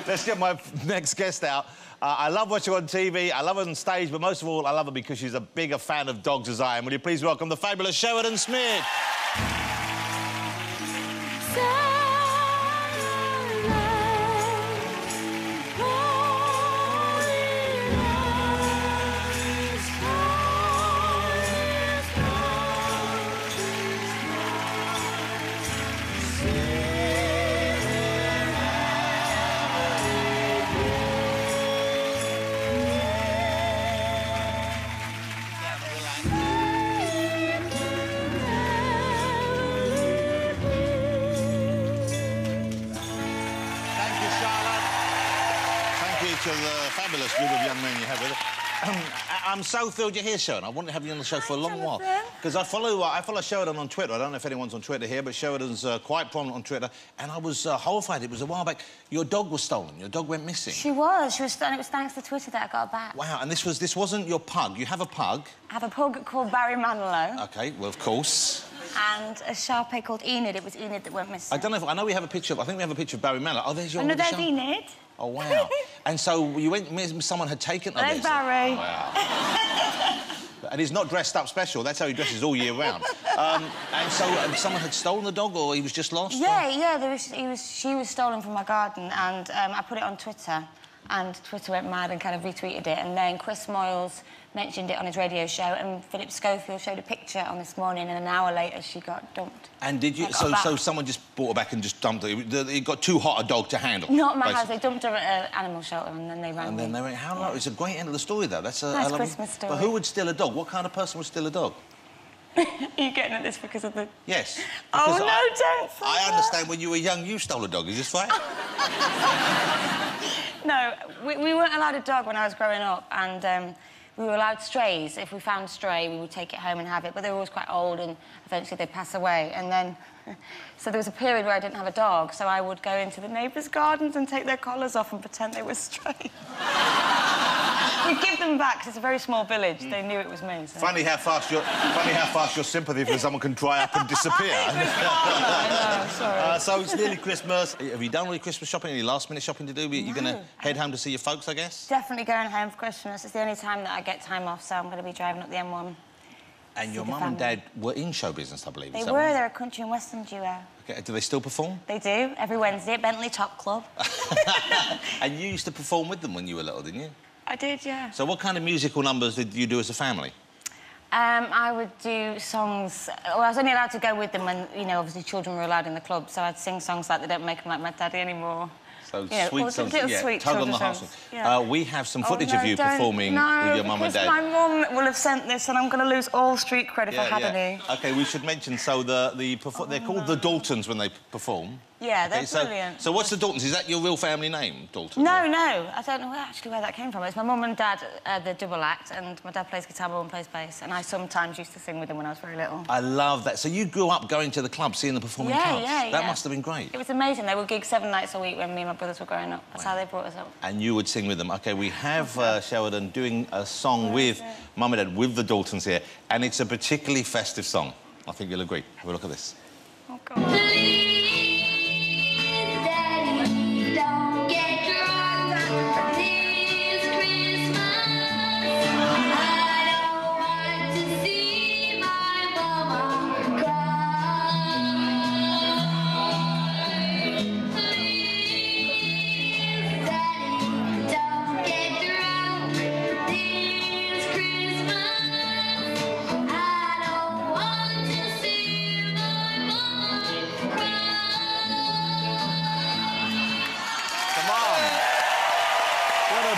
Let's get my next guest out. I love watching her on TV, I love her on stage, but most of all, I love her because she's a bigger fan of dogs as I am. Will you please welcome the fabulous Sheridan Smith? To the fabulous group of young men you have with her. I'm so thrilled you're here, Sheridan. I wanted to have you on the show for a long while. Because I follow Sheridan on Twitter. I don't know if anyone's on Twitter here, but Sheridan's quite prominent on Twitter. And I was horrified. It was a while back. Your dog was stolen. Your dog went missing. She was stolen. It was thanks to Twitter that I got her back. Wow, and this wasn't your pug. You have a pug. I have a pug called Barry Manilow. OK, well, of course. And a Shar-Pei called Enid. It was Enid that went missing. I don't know if... I know we have a picture of... I think we have a picture of Barry Manilow. Oh, there's your... Oh, no, there's Enid. Oh, wow. And so you went... Someone had taken... Oh, there's Barry. Wow. And he's not dressed up special. That's how he dresses all year round. And so someone had stolen the dog, or he was just lost? Yeah, she was stolen from my garden, and I put it on Twitter, and Twitter went mad and kind of retweeted it, and then Chris Moyles mentioned it on his radio show, and Philip Schofield showed a picture on This Morning, and an hour later she got dumped. And did you... So someone just brought her back and just dumped her? It got too hot a dog to handle? Not my house. They dumped her at an animal shelter, and then they ran me. And then they went... How long? It's a great end of the story, though. That's a nice Christmas story. But who would steal a dog? What kind of person would steal a dog? Are you getting at this because of the... Yes. Oh, no, don't say that. I understand when you were young, you stole a dog. Is this right? No, we weren't allowed a dog when I was growing up, and we were allowed strays. If we found a stray, we would take it home and have it, but they were always quite old, and eventually they'd pass away. And then... So there was a period where I didn't have a dog, so I would go into the neighbours' gardens and take their collars off and pretend they were strays. We'd give them back, 'cause it's a very small village. They knew it was me, so... Funny how fast your sympathy for someone can dry up and disappear. I know, sorry. So it's nearly Christmas. Have you done all your Christmas shopping? Any last-minute shopping to do? You're going to head home to see your folks, I guess? Definitely going home for Christmas. It's the only time that I get time off, so I'm going to be driving up the M1. And your mum and dad were in show business, I believe. They were. They're a country and western duo. OK, do they still perform? They do, every Wednesday at Bentley Top Club. And you used to perform with them when you were little, didn't you? I did, yeah. So what kind of musical numbers did you do as a family? I would do songs... Well, I was only allowed to go with them when, you know, obviously children were allowed in the club, so I'd sing songs like They Don't Make Them Like My Daddy Anymore. So sweet songs, sweet tug on the heart. Yeah. We have some footage of you performing with your mum and dad. My mum will have sent this, and I'm going to lose all street cred if I had any. OK, we should mention, so they're called the Daltons when they perform. Yeah, they're brilliant. So what's the Daltons? Is that your real family name, Dalton? No, no, I don't know actually where that came from. It's my mum and dad, the double act, and my dad plays guitar, my mum plays bass, and I sometimes used to sing with them when I was very little. I love that. So you grew up going to the club, seeing the performing clubs? Yeah. That must have been great. It was amazing. They would gig 7 nights a week when me and my brothers were growing up. That's how they brought us up. And you would sing with them. OK, we have Sheridan doing a song with mum and dad, with the Daltons here, and it's a particularly festive song. I think you'll agree. Have a look at this. Oh, God.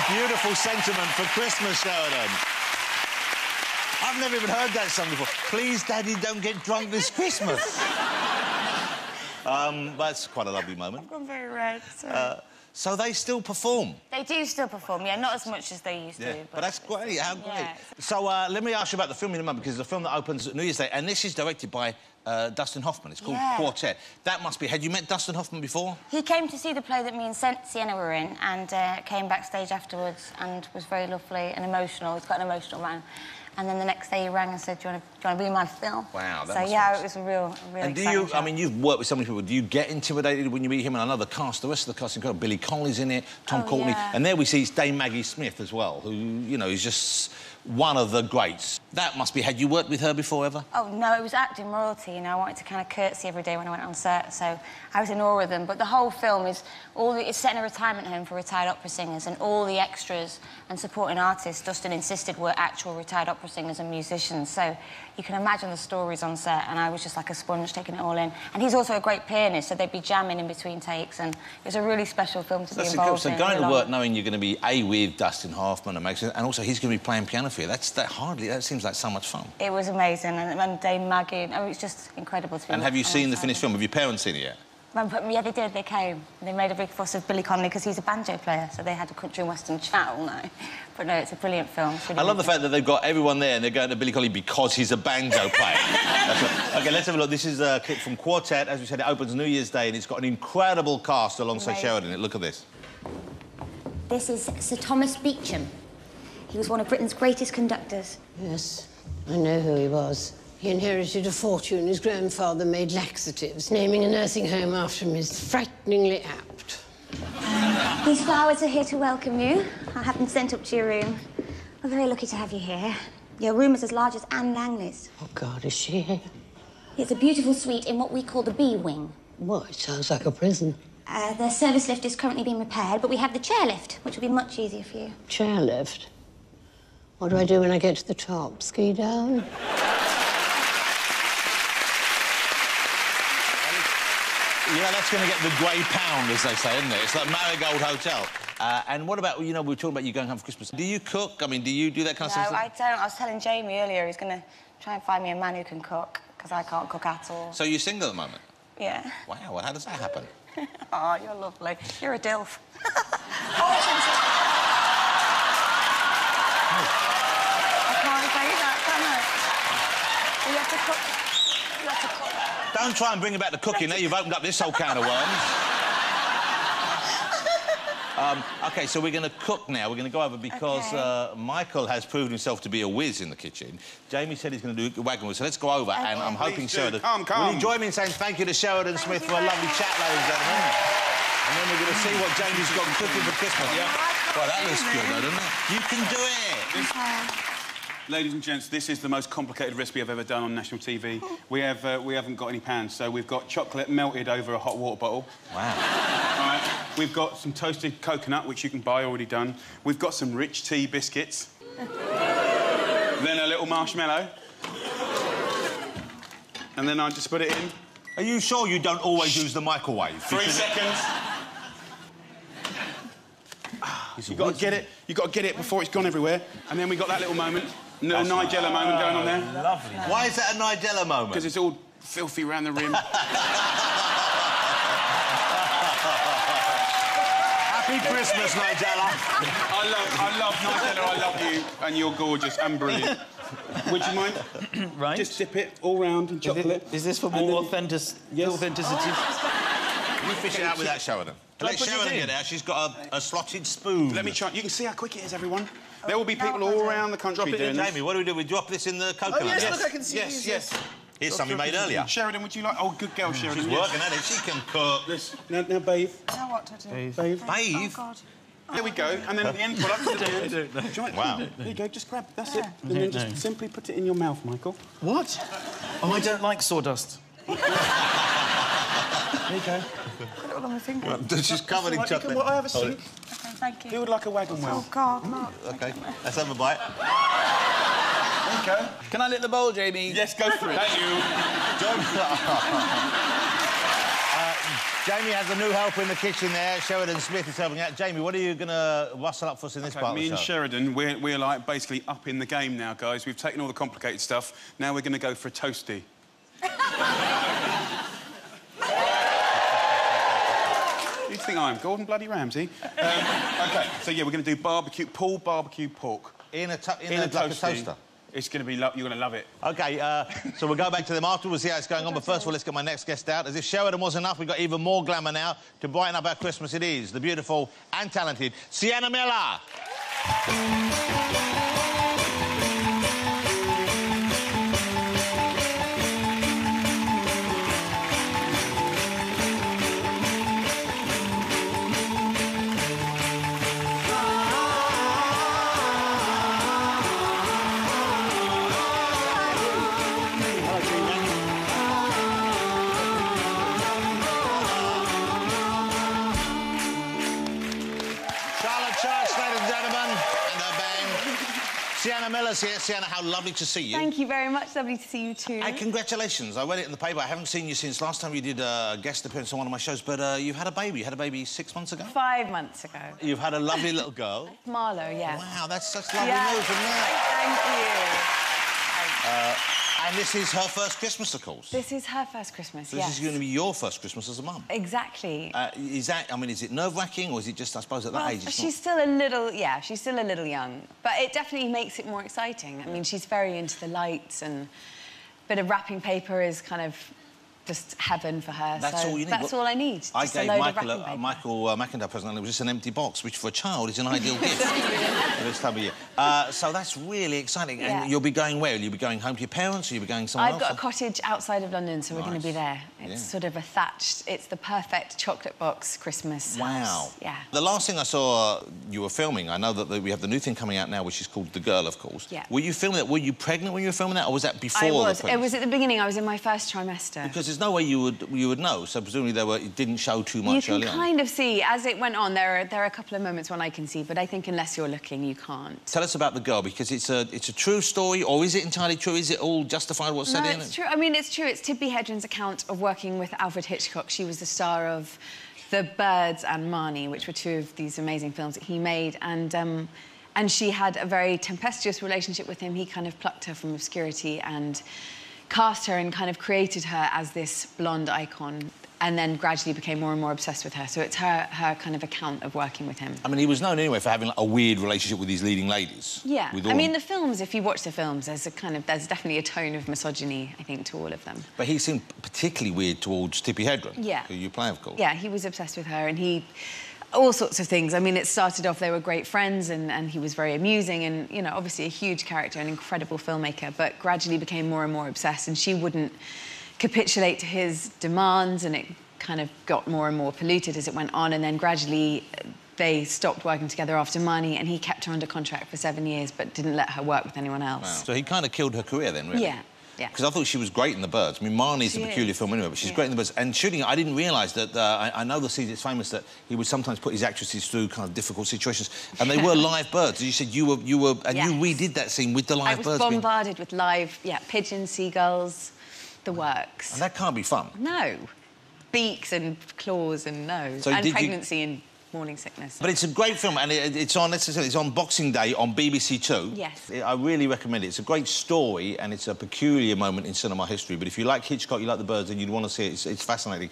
Beautiful sentiment for Christmas, Sheridan. I've never even heard that song before. Please, Daddy, don't get drunk this Christmas. That's quite a lovely moment. I've gone very red, sorry. So they still perform? They do still perform, yeah. Not as much as they used to. But that's great. How great. Yeah. So let me ask you about the film in a moment, because it's a film that opens at New Year's Day, and this is directed by Dustin Hoffman. It's called Quartet. That must be... Had you met Dustin Hoffman before? He came to see the play that me and Sienna were in, and came backstage afterwards and was very lovely and emotional. He's quite an emotional man. And then the next day he rang and said, do you want to be in my film? Wow, that So, yeah, it was a real And do exciting you, I mean, you've worked with so many people, do you get intimidated when you meet him? And I know the cast, the rest of the cast, incredible. Billy Connolly's in it, Tom Courtenay. Yeah. And there we see it's Dame Maggie Smith as well, who, you know, is just one of the greats. That must be... Had you worked with her before, ever? Oh, no, it was acting royalty, you know. I wanted to kind of curtsy every day when I went on set, so I was in awe of them. But the whole film is... It's set in a retirement home for retired opera singers, and all the extras and supporting artists Dustin insisted were actual retired opera singers and musicians. So you can imagine the stories on set, and I was just like a sponge taking it all in. And he's also a great pianist, so they'd be jamming in between takes, and it was a really special film to be involved in. So going to work knowing you're going to be with Dustin Hoffman and Max, and also he's going to be playing piano for you. That seems like so much fun. It was amazing, and Dame Maggie, I mean, it's just incredible to be. And have you seen the finished film? Have your parents seen it yet? Yeah, they did. They came. They made a big fuss of Billy Connolly because he's a banjo player, so they had a country and western chat all night. But no, it's a brilliant film. Really I love the fact that they've got everyone there and they're going to Billy Connolly because he's a banjo player. OK, let's have a look. This is a clip from Quartet. As we said, it opens New Year's Day and it's got an incredible cast alongside Sheridan. Look at this. This is Sir Thomas Beecham. He was one of Britain's greatest conductors. Yes, I know who he was. He inherited a fortune. His grandfather made laxatives, naming a nursing home after him is frighteningly apt. These flowers are here to welcome you. I have them sent up to your room. We're very lucky to have you here. Your room is as large as Anne Langley's. Oh, God, is she here? It's a beautiful suite in what we call the B wing. What? It sounds like a prison. The service lift is currently being repaired, but we have the chairlift, which will be much easier for you. Chairlift? What do I do when I get to the top? Ski down? Yeah, that's going to get the grey pound, as they say, isn't it? It's like Marigold Hotel. And what about, you know, we were talking about you going home for Christmas. Do you cook? I mean, do you do that kind of stuff? No, I don't. I was telling Jamie earlier he's going to try and find me a man who can cook, because I can't cook at all. So you're single at the moment? Yeah. Wow, well, how does that happen? Oh, you're lovely. You're a dilf. I can't say that, can I? You have to cook. You have to cook. Don't try and bring about the cooking. Now you've opened up this whole can of worms. OK, so we're going to cook now. We're going to go over because Michael has proven himself to be a whiz in the kitchen. Jamie said he's going to do wagon wheel, so let's go over. And I'm hoping Sheridan... Come. Will you join me in saying thank you to Sheridan Smith for a lovely chat, ladies and gentlemen? And then we're going to see what Jamie's got cooking for Christmas. Yeah. Well, that looks good, though, doesn't it? You can do it. Ladies and gents, this is the most complicated recipe I've ever done on national TV. We haven't got any pans, so we've got chocolate melted over a hot water bottle. Wow. All right. We've got some toasted coconut, which you can buy already done. We've got some rich tea biscuits. Then a little marshmallow. And then I just put it in. Are you sure you don't always use the microwave? 3 seconds. You've got to get it. You've got to get it before it's gone everywhere. And then we got that little moment. Little Nigella moment going on there. Lovely. Why is that a Nigella moment? Because it's all filthy around the rim. Happy Christmas, Nigella. I love Nigella, I love you, and you're gorgeous and brilliant. Would you mind? Right. Just dip it all round in chocolate. Is this for more authenticity? Yes. You fish it out with that, Sheridan. Let Sheridan get out. She's got a slotted spoon. Let me try. You can see how quick it is, everyone. There will be people all around the country doing this. Jamie, what do? We drop this in the coconut? Oh, yes, Yes. look, I can see it. Yes. Here's something made earlier. Sheridan, would you like... Oh, good girl, Sheridan. She's working at it. She can cook. Now, bathe. Now what to do? Bathe. Bathe? Oh, God. There we go. And then at the end product... I don't know. Wow. There you go, just grab. That's it. And then just simply put it in your mouth, Michael. What? Oh, I don't like sawdust. There you go. Put it all on my finger. She's covered in chocolate. I have a sink. Okay, thank you. Who would like a wagon wheel? Oh, God, no. OK, let's have a bite. There you go. Can I lick the bowl, Jamie? Yes, go for it. Thank you. Jamie has a new helper in the kitchen there. Sheridan Smith is helping out. Jamie, what are you going to rustle up for us in this part of the show? Me and Sheridan, we're like basically up in the game now, guys. We've taken all the complicated stuff. Now we're going to go for a toasty. Who do you think I am, Gordon Bloody Ramsay? OK, so yeah, we're going to do pulled barbecue pork. In a Like a toaster? It's going to be... You're going to love it. OK, so we'll go back to them afterwards, see how it's going on. But first of all, let's get my next guest out. As if Sheridan was enough, we've got even more glamour now to brighten up our Christmas. It is the beautiful and talented Sienna Miller. Sienna Miller's here. Sienna, how lovely to see you. Thank you very much. Lovely to see you too. And congratulations. I read it in the paper. I haven't seen you since last time you did a guest appearance on one of my shows, but you've had a baby. You had a baby 6 months ago? 5 months ago. You've had a lovely little girl. Marlo, yeah. Wow, that's such lovely news, isn't it? Thank you. And this is her first Christmas, of course. This is her first Christmas, So yes. this is going to be your first Christmas as a mum. Exactly. Is that, I mean, is it nerve-wracking, or is it just, I suppose, at that age? She's still a little, yeah, she's still a little young. But it definitely makes it more exciting. I mean, she's very into the lights, and a bit of wrapping paper is kind of just heaven for her. That's all you need. That's all I need. I just gave a load Michael of Michael McIntyre present, and it was just an empty box, which for a child is an ideal gift at this time of year. So that's really exciting. Yeah. And you'll be going where? Will you be going home to your parents, or you'll be going somewhere else? I've got a cottage outside of London, so we're going to be there. It's sort of a thatched... It's the perfect chocolate box Christmas house. Yeah. The last thing I saw you were filming, I know that we have the new thing coming out now, which is called The Girl, of course. Yeah. Were you filming that? Were you pregnant when you were filming that, or was that before I was. the pregnancy? It was at the beginning. I was in my first trimester. Because there's no way you would know, so presumably it didn't show too much early on. You can kind of see, as it went on, there are a couple of moments when I can see, but I think unless you're looking, you can't. Tell us about The Girl, because it's a true story, or is it entirely true? Is it all justified what's said in it? No, it's true. I mean, it's true. It's Tippi Hedren's account of working with Alfred Hitchcock. She was the star of The Birds and Marnie, which were two of these amazing films that he made, and she had a very tempestuous relationship with him. He kind of plucked her from obscurity and cast her and kind of created her as this blonde icon, and then gradually became more and more obsessed with her. So it's her kind of account of working with him. I mean, he was known anyway for having like, a weird relationship with these leading ladies. Yeah. With I mean, the films, if you watch the films, there's definitely a tone of misogyny, I think, to all of them. But he seemed particularly weird towards Tippi Hedren, yeah, who you play, of course. Yeah, he was obsessed with her, and he... all sorts of things. I mean, it started off, they were great friends, and he was very amusing and, you know, obviously a huge character, an incredible filmmaker, but gradually became more and more obsessed, and she wouldn't capitulate to his demands, and it kind of got more and more polluted as it went on, and then gradually they stopped working together after Marnie, and he kept her under contract for 7 years, but didn't let her work with anyone else. Wow. So he kind of killed her career then, really? Yeah. Yeah. Because I thought she was great in The Birds. I mean, Marnie's a peculiar film anyway, but she's great in The Birds. And shooting it, I didn't realise that... I know the series, it's famous that he would sometimes put his actresses through kind of difficult situations, and they were live birds. You said you were... And you redid that scene with the live birds. I was bombarded with live, pigeons, seagulls, the works. And that can't be fun. No. Beaks and claws and nose. So and pregnancy and morning sickness. But it's a great film, and it's on Boxing Day on BBC Two. Yes. I really recommend it. It's a great story, and it's a peculiar moment in cinema history. But if you like Hitchcock, you like The Birds, and you'd want to see it, it's fascinating.